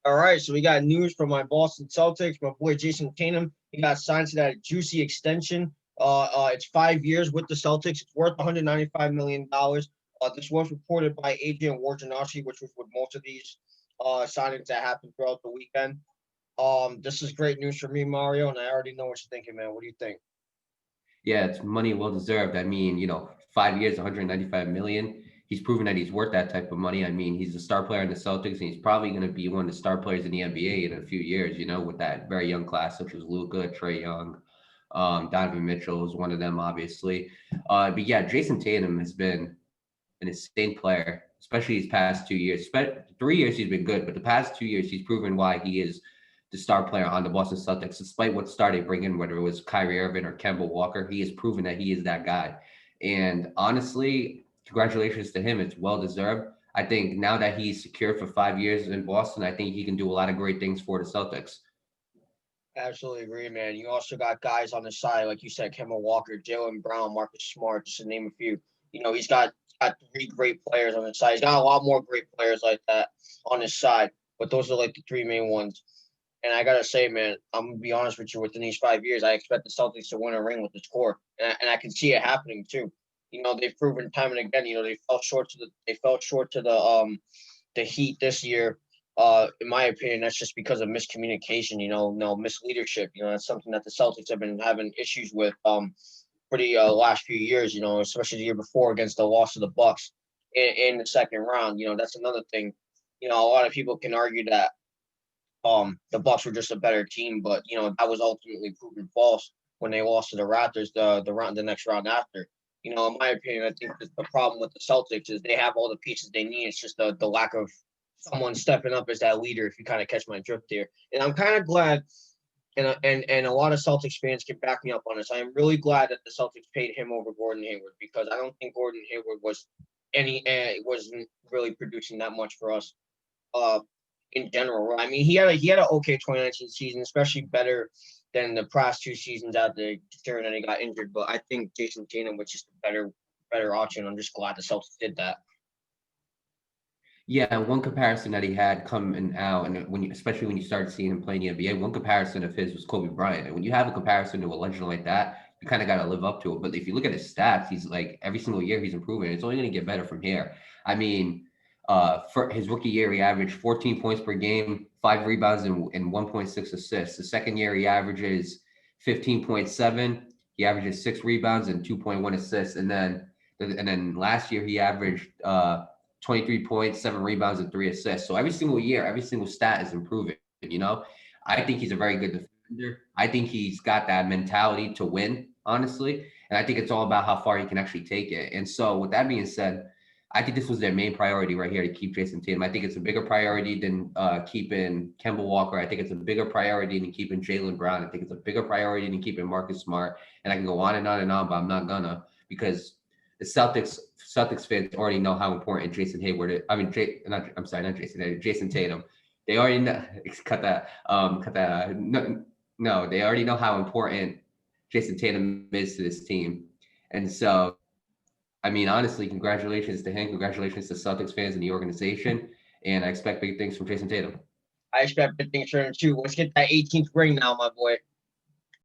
All right, so we got news from my Boston Celtics. My boy Jayson Tatum, he got signed to that juicy extension. It's 5 years with the Celtics. It's worth $195 million. This was reported by Adrian Wojnarowski, which was with most of these signings that happened throughout the weekend. This is great news for me, Mario, and I already know what you're thinking, man. What do you think? Yeah, it's money well deserved. I mean, 5 years, 195 million. He's proven that he's worth that type of money. I mean, he's a star player in the Celtics, and he's probably going to be one of the star players in the NBA in a few years. With that very young class, such as Luka, Trey Young, Donovan Mitchell is one of them, obviously. But yeah, Jason Tatum has been an insane player, especially these past 2 years. 3 years he's been good, but the past 2 years he's proven why he is the star player on the Boston Celtics. Despite what started bringing, whether it was Kyrie Irving or Kemba Walker, he has proven that he is that guy. And honestly, congratulations to him. It's well deserved. I think now that he's secured for 5 years in Boston, I think he can do a lot of great things for the Celtics. Absolutely agree, man. You also got guys on the side, like you said, Kemba Walker, Jalen Brown, Marcus Smart, just to name a few. He's got three great players on the side. He's got a lot more great players like that on his side, but those are like the three main ones. And I gotta say, man, I'm gonna be honest with you. Within these 5 years, I expect the Celtics to win a ring with this core, and I can see it happening too. They've proven time and again. They fell short to the Heat this year. In my opinion, that's just because of miscommunication. No misleadership. That's something that the Celtics have been having issues with for the last few years. Especially the year before against the loss of the Bucks in the second round. That's another thing. A lot of people can argue that the Bucks were just a better team, but that was ultimately proven false when they lost to the Raptors the next round after. In my opinion, I think the problem with the Celtics is they have all the pieces they need. It's just the lack of someone stepping up as that leader. If you kind of catch my drift there, and I'm kind of glad, and a lot of Celtics fans can back me up on this. I am really glad that the Celtics paid him over Gordon Hayward because I don't think Gordon Hayward wasn't really producing that much for us. In general. I mean, he had an okay 2019 season, especially better than the past two seasons out there, considering that he got injured. But I think Jayson Tatum was just a better option. I'm just glad the Celtics did that. Yeah, one comparison that he had coming out, and especially when you started seeing him play in the NBA, one comparison of his was Kobe Bryant. And when you have a comparison to a legend like that, you kind of got to live up to it. But if you look at his stats, he's like every single year he's improving. It's only going to get better from here. I mean, for his rookie year, he averaged 14 points per game, 5 rebounds, and 1.6 assists. The second year, he averages 15.7. He averages 6 rebounds and 2.1 assists. And then last year, he averaged 23 points, 7 rebounds, and 3 assists. So every single year, every single stat is improving. I think he's a very good defender. I think he's got that mentality to win, honestly. And I think it's all about how far he can actually take it. And so, with that being said, I think this was their main priority right here to keep Jayson Tatum. I think it's a bigger priority than keeping Kemba Walker. I think it's a bigger priority than keeping Jalen Brown. I think it's a bigger priority than keeping Marcus Smart. And I can go on and on and on, but I'm not gonna because the Celtics fans already know how important Jason Hayward is. I mean, I'm sorry, not Jason. Jason Tatum. They already know. Cut that. Cut that. No, they already know how important Jason Tatum is to this team, and so I mean, honestly, congratulations to him. Congratulations to Celtics fans and the organization. And I expect big things from Jason Tatum. I expect big things from him too. Let's get that 18th ring now, my boy.